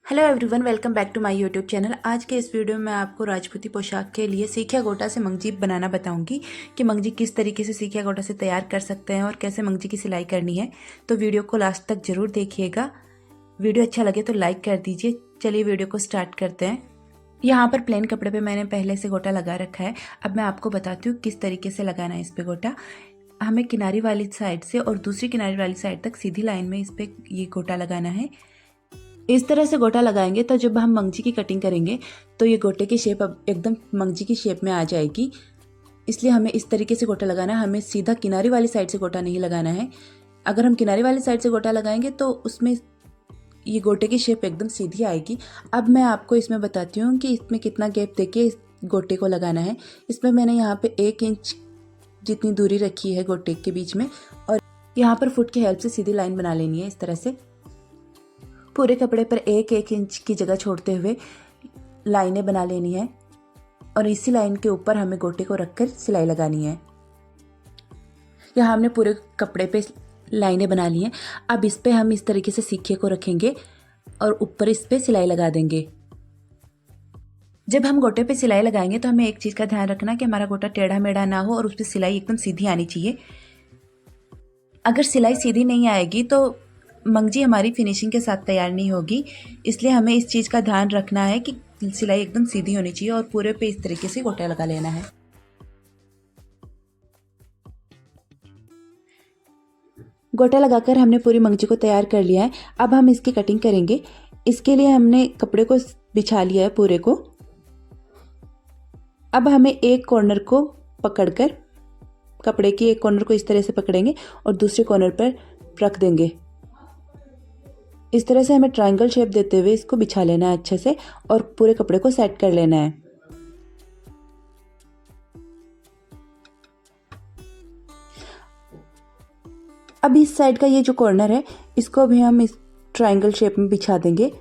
Hello everyone, welcome back to my YouTube channel. आज के इस वीडियो में आपको राजपूती पोशाक के लिए सीखिया गोटा से मंगजी बनाना बताऊंगी कि मंगजी किस तरीके से सीखिया गोटा से तैयार कर सकते हैं और कैसे मंगजी की सिलाई करनी है। तो वीडियो को लास्ट तक जरूर देखिएगा। वीडियो अच्छा लगे तो लाइक कर दीजिए। चलिए वीडियो को स्टार्ट करते हैं। यहाँ पर प्लेन कपड़े पे मैंने पहले से गोटा लगा रखा है। अब मैं आपको बताती हूँ किस तरीके से लगाना है इस पे गोटा। हमें किनारी वाली साइड से और दूसरी किनारी वाली साइड तक सीधी लाइन में इस पे ये गोटा लगाना है। इस तरह से गोटा लगाएंगे तो जब हम मंगजी की कटिंग करेंगे तो ये गोटे की शेप अब एकदम मंगजी की शेप में आ जाएगी। इसलिए हमें इस तरीके से गोटा लगाना है। हमें सीधा किनारी वाली साइड से गोटा नहीं लगाना है। अगर हम किनारी वाली साइड से गोटा लगाएंगे तो उसमें ये गोटे की शेप एकदम सीधी आएगी। अब मैं आपको इसमें बताती हूँ कि इसमें कितना गैप देके इस गोटे को लगाना है। इसमें मैंने यहाँ पे 1 इंच जितनी दूरी रखी है गोटे के बीच में, और यहाँ पर फुट की हेल्प से सीधी लाइन बना लेनी है। इस तरह से पूरे कपड़े पर 1-1 इंच की जगह छोड़ते हुए लाइनें बना लेनी है और इसी लाइन के ऊपर हमें गोटे को रखकर सिलाई लगानी है। यहाँ हमने पूरे कपड़े पे लाइनें बना ली हैं। अब इस पे हम इस तरीके से सीखे को रखेंगे और ऊपर इस पे सिलाई लगा देंगे। जब हम गोटे पे सिलाई लगाएंगे तो हमें एक चीज़ का ध्यान रखना कि हमारा गोटा टेढ़ा मेढ़ा ना हो और उस पर सिलाई एकदम सीधी आनी चाहिए। अगर सिलाई सीधी नहीं आएगी तो मंगजी हमारी फिनिशिंग के साथ तैयार नहीं होगी। इसलिए हमें इस चीज़ का ध्यान रखना है कि सिलाई एकदम सीधी होनी चाहिए और पूरे पे इस तरीके से गोटा लगा लेना है। गोटा लगाकर हमने पूरी मंगजी को तैयार कर लिया है। अब हम इसकी कटिंग करेंगे। इसके लिए हमने कपड़े को बिछा लिया है पूरे को। अब हमें एक कॉर्नर को पकड़कर, कपड़े की एक कॉर्नर को इस तरह से पकड़ेंगे और दूसरे कॉर्नर पर रख देंगे। इस तरह से हमें ट्रायंगल शेप देते हुए इसको बिछा लेना है अच्छे से और पूरे कपड़े को सेट कर लेना है। अब इस साइड का ये जो कॉर्नर है इसको भी हम इस ट्रायंगल शेप में बिछा देंगे।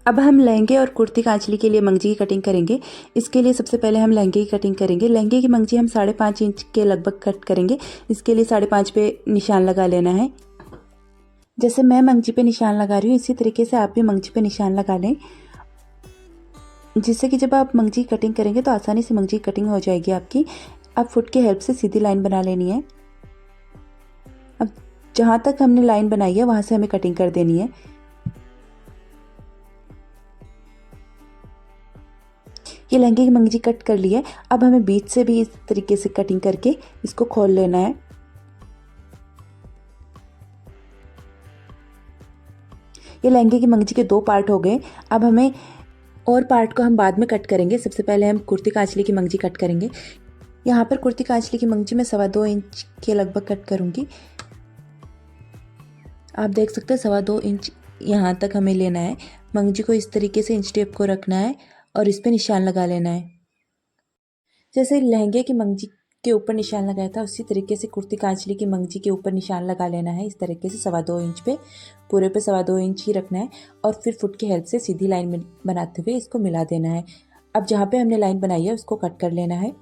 अब हम लहंगे और कुर्ती कांचली के लिए मंगजी की कटिंग करेंगे। इसके लिए सबसे पहले हम लहंगे की कटिंग करेंगे। लहंगे की मंगजी हम 5.5 इंच के लगभग कट करेंगे। इसके लिए 5.5 पे निशान लगा लेना है। जैसे मैं मंगजी पे निशान लगा रही हूँ इसी तरीके से आप भी मंगजी पे निशान लगा लें, जिससे कि जब आप मंगजी की कटिंग करेंगे तो आसानी से मंगजी की कटिंग हो जाएगी आपकी। अब फुट की हेल्प से सीधी लाइन बना लेनी है। अब जहाँ तक हमने लाइन बनाई है वहाँ से हमें कटिंग कर देनी है। ये लहंगे की मंगजी कट कर ली है। अब हमें बीच से भी इस तरीके से कटिंग करके इसको खोल लेना है। ये लहंगे की मंगजी के 2 पार्ट हो गए। अब हमें और पार्ट को हम बाद में कट करेंगे। सबसे पहले हम कुर्ती कांचली की मंगजी कट करेंगे। यहाँ पर कुर्ती कांचली की मंगजी में 2.25 इंच के लगभग कट करूँगी। आप देख सकते हैं 2.25 इंच यहाँ तक हमें लेना है। मंगजी को इस तरीके से इंच टेप को रखना है और इस पर निशान लगा लेना है। जैसे लहंगे की मंगजी के ऊपर निशान लगाया था उसी तरीके से कुर्ती कांचली की मंगजी के ऊपर निशान लगा लेना है। इस तरीके से 2.25 इंच पे, पूरे पे 2.25 इंच ही रखना है और फिर फुट की हेल्प से सीधी लाइन में बनाते हुए इसको मिला देना है। अब जहाँ पे हमने लाइन बनाई है उसको कट कर लेना है।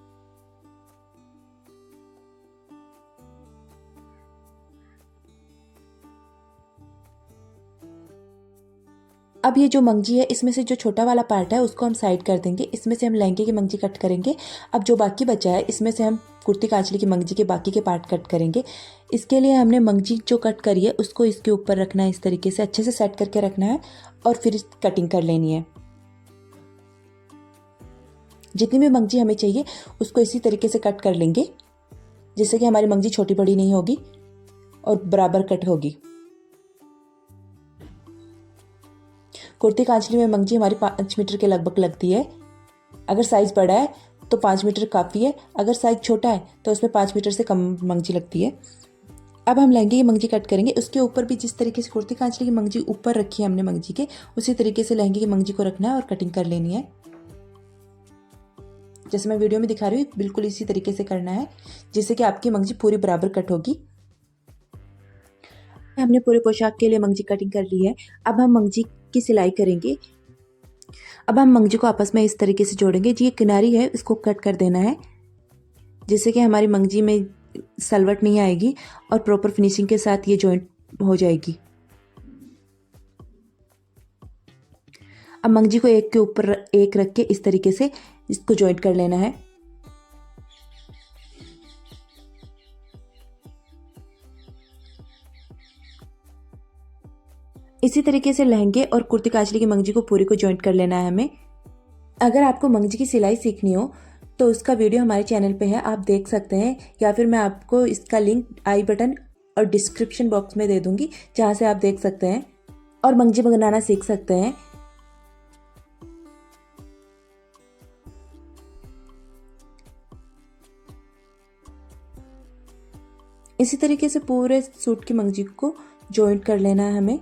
अब ये जो मंगजी है इसमें से जो छोटा वाला पार्ट है उसको हम साइड कर देंगे। इसमें से हम लहंगे की मंगजी कट करेंगे। अब जो बाकी बचा है इसमें से हम कुर्ती कांचली की मंगजी के बाकी के पार्ट कट करेंगे। इसके लिए हमने मंगजी जो कट करी है उसको इसके ऊपर रखना है। इस तरीके से अच्छे से सेट करके रखना है और फिर कटिंग कर लेनी है। जितनी भी मंगजी हमें चाहिए उसको इसी तरीके से कट कर लेंगे, जिससे कि हमारी मंगजी छोटी बड़ी नहीं होगी और बराबर कट होगी। कुर्ती कांचली में मंगजी हमारी 5 मीटर के लगभग लगती है। अगर साइज़ बड़ा है तो 5 मीटर काफ़ी है, अगर साइज़ छोटा है तो उसमें 5 मीटर से कम मंगजी लगती है। अब हम लहंगे की मंगजी कट करेंगे। उसके ऊपर भी जिस तरीके से कुर्ती कांचली की मंगजी ऊपर रखी है हमने मंगजी के, उसी तरीके से लहंगे की मंगजी को रखना है और कटिंग कर लेनी है। जैसे मैं वीडियो में दिखा रही हूँ बिल्कुल इसी तरीके से करना है, जिससे कि आपकी मंगजी पूरी बराबर कट होगी। हमने पूरे पोशाक के लिए मंगजी कटिंग कर ली है। अब हम मंगजी की सिलाई करेंगे। अब हम मंगजी को आपस में इस तरीके से जोड़ेंगे। जी ये किनारी है इसको कट कर देना है, जिससे कि हमारी मंगजी में सलवट नहीं आएगी और प्रॉपर फिनिशिंग के साथ ये जॉइंट हो जाएगी। अब मंगजी को एक के ऊपर एक रख के इस तरीके से इसको जॉइंट कर लेना है। इसी तरीके से लहंगे और कुर्ती काचली की मंगजी को पूरी को जॉइंट कर लेना है हमें। अगर आपको मंगजी की सिलाई सीखनी हो तो उसका वीडियो हमारे चैनल पे है, आप देख सकते हैं, या फिर मैं आपको इसका लिंक आई बटन और डिस्क्रिप्शन बॉक्स में दे दूंगी, जहाँ से आप देख सकते हैं और मंगजी बनाना सीख सकते हैं। इसी तरीके से पूरे सूट की मंगजी को जॉइंट कर लेना है हमें।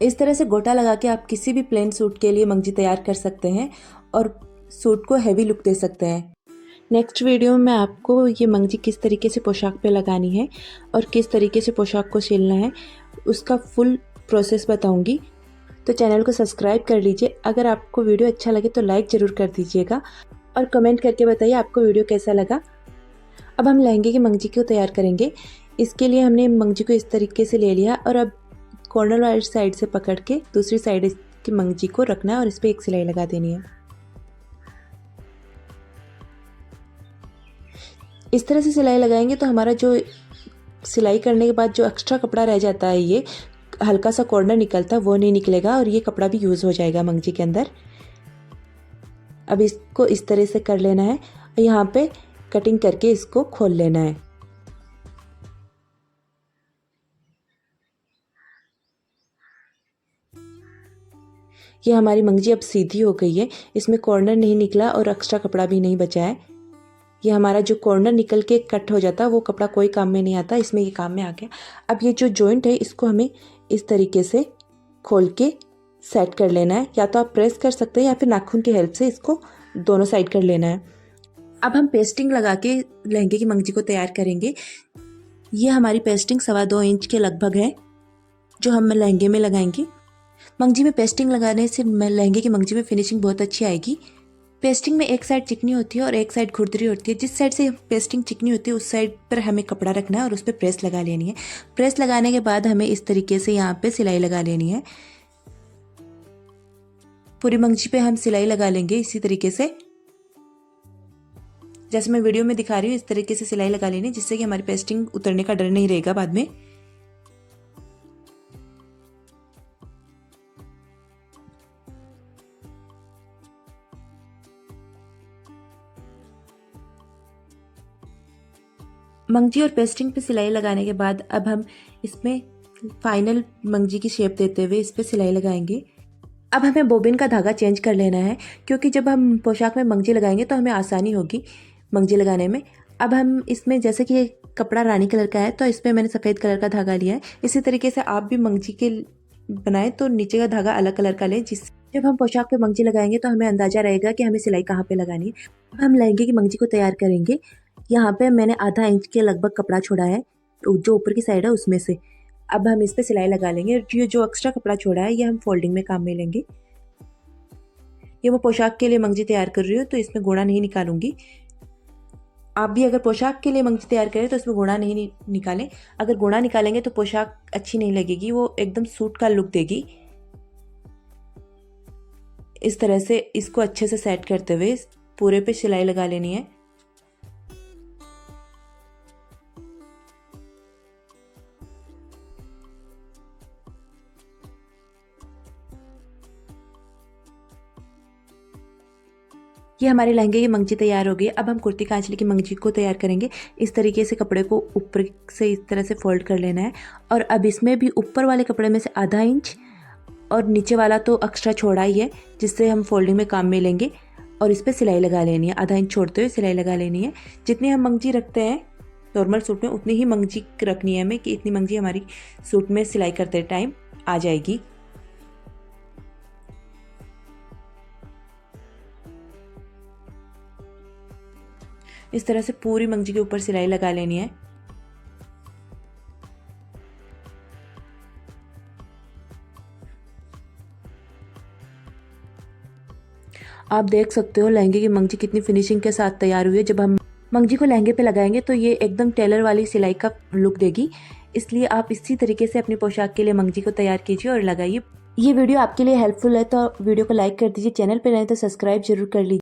इस तरह से गोटा लगा के आप किसी भी प्लेन सूट के लिए मंगजी तैयार कर सकते हैं और सूट को हैवी लुक दे सकते हैं। नेक्स्ट वीडियो में मैं आपको ये मंगजी किस तरीके से पोशाक पे लगानी है और किस तरीके से पोशाक को सिलना है उसका फुल प्रोसेस बताऊंगी। तो चैनल को सब्सक्राइब कर लीजिए। अगर आपको वीडियो अच्छा लगे तो लाइक ज़रूर कर दीजिएगा और कमेंट करके बताइए आपको वीडियो कैसा लगा। अब हम लहंगे की मंगजी को तैयार करेंगे। इसके लिए हमने मंगजी को इस तरीके से ले लिया और अब कॉर्नर वाली साइड से पकड़ के दूसरी साइड की मंगजी को रखना है और इस पर एक सिलाई लगा देनी है। इस तरह से सिलाई लगाएंगे तो हमारा जो सिलाई करने के बाद जो एक्स्ट्रा कपड़ा रह जाता है, ये हल्का सा कॉर्नर निकलता है, वो नहीं निकलेगा और ये कपड़ा भी यूज़ हो जाएगा मंगजी के अंदर। अब इसको इस तरह से कर लेना है, यहाँ पे कटिंग करके इसको खोल लेना है। ये हमारी मंगजी अब सीधी हो गई है, इसमें कॉर्नर नहीं निकला और एक्स्ट्रा कपड़ा भी नहीं बचा है। ये हमारा जो कॉर्नर निकल के कट हो जाता है वो कपड़ा कोई काम में नहीं आता, इसमें ये काम में आ गया। अब ये जो जॉइंट है इसको हमें इस तरीके से खोल के सेट कर लेना है, या तो आप प्रेस कर सकते हैं या फिर नाखून की हेल्प से इसको दोनों साइड कर लेना है। अब हम पेस्टिंग लगा के लहंगे की मंगजी को तैयार करेंगे। ये हमारी पेस्टिंग 2.25 इंच के लगभग है जो हम लहंगे में लगाएंगे। मंगजी में पेस्टिंग लगाने से लहंगे की मंगजी में फिनिशिंग बहुत अच्छी आएगी। पेस्टिंग में एक साइड चिकनी होती है और एक साइड खुरदरी होती है। जिस साइड से पेस्टिंग चिकनी होती है उस साइड पर हमें कपड़ा रखना है और उस पर प्रेस लगा लेनी है। प्रेस लगाने के बाद हमें इस तरीके से यहाँ पे सिलाई लगा लेनी है। पूरी मंगजी पे हम सिलाई लगा लेंगे इसी तरीके से, जैसे मैं वीडियो में दिखा रही हूँ। इस तरीके से सिलाई लगा लेनी है जिससे कि हमारी पेस्टिंग उतरने का डर नहीं रहेगा बाद में। मंगजी और पेस्टिंग पे सिलाई लगाने के बाद अब हम इसमें फाइनल मंगजी की शेप देते हुए इस पर सिलाई लगाएंगे। अब हमें बोबिन का धागा चेंज कर लेना है, क्योंकि जब हम पोशाक में मंगजी लगाएंगे तो हमें आसानी होगी मंगजी लगाने में। अब हम इसमें, जैसे कि ये कपड़ा रानी कलर का है तो इसमें मैंने सफ़ेद कलर का धागा लिया है। इसी तरीके से आप भी मंगजी के बनाएं तो नीचे का धागा अलग कलर का लें, जिस जब हम पोशाक पे मंगजी लगाएंगे तो हमें अंदाज़ा रहेगा कि हमें सिलाई कहाँ पे लगानी है। अब हम लहंगे की मंगजी को तैयार करेंगे। यहाँ पे मैंने आधा इंच के लगभग कपड़ा छोड़ा है, जो ऊपर की साइड है उसमें से। अब हम इस पे सिलाई लगा लेंगे। ये जो एक्स्ट्रा कपड़ा छोड़ा है ये हम फोल्डिंग में काम में लेंगे। ये मैं पोशाक के लिए मंगजी तैयार कर रही हूँ तो इसमें गोड़ा नहीं निकालूंगी। आप भी अगर पोशाक के लिए मंगजी तैयार करें तो इसमें गोड़ा नहीं निकालें। अगर गोड़ा निकालेंगे तो पोशाक अच्छी नहीं लगेगी, वो एकदम सूट का लुक देगी। इस तरह से इसको अच्छे से सेट करते हुए पूरे पे सिलाई लगा लेनी है। ये हमारे लहंगे की मंगजी तैयार हो गई। अब हम कुर्ती कांचली की मंगजी को तैयार करेंगे। इस तरीके से कपड़े को ऊपर से इस तरह से फोल्ड कर लेना है और अब इसमें भी ऊपर वाले कपड़े में से आधा इंच और नीचे वाला तो एक्स्ट्रा छोड़ा ही है, जिससे हम फोल्डिंग में काम में लेंगे और इस पर सिलाई लगा लेनी है। आधा इंच छोड़ते हुए सिलाई लगा लेनी है। जितनी हम मंगजी रखते हैं नॉर्मल सूट में उतनी ही मंगजी रखनी है हमें, कि इतनी मंगजी हमारी सूट में सिलाई करते टाइम आ जाएगी। इस तरह से पूरी मंगजी के ऊपर सिलाई लगा लेनी है। आप देख सकते हो लहंगे की मंगजी कितनी फिनिशिंग के साथ तैयार हुई है। जब हम मंगजी को लहंगे पे लगाएंगे तो ये एकदम टेलर वाली सिलाई का लुक देगी। इसलिए आप इसी तरीके से अपनी पोशाक के लिए मंगजी को तैयार कीजिए और लगाइए। ये वीडियो आपके लिए हेल्पफुल है तो वीडियो को लाइक कर दीजिए, चैनल पर रहें तो सब्सक्राइब जरूर कर लीजिए।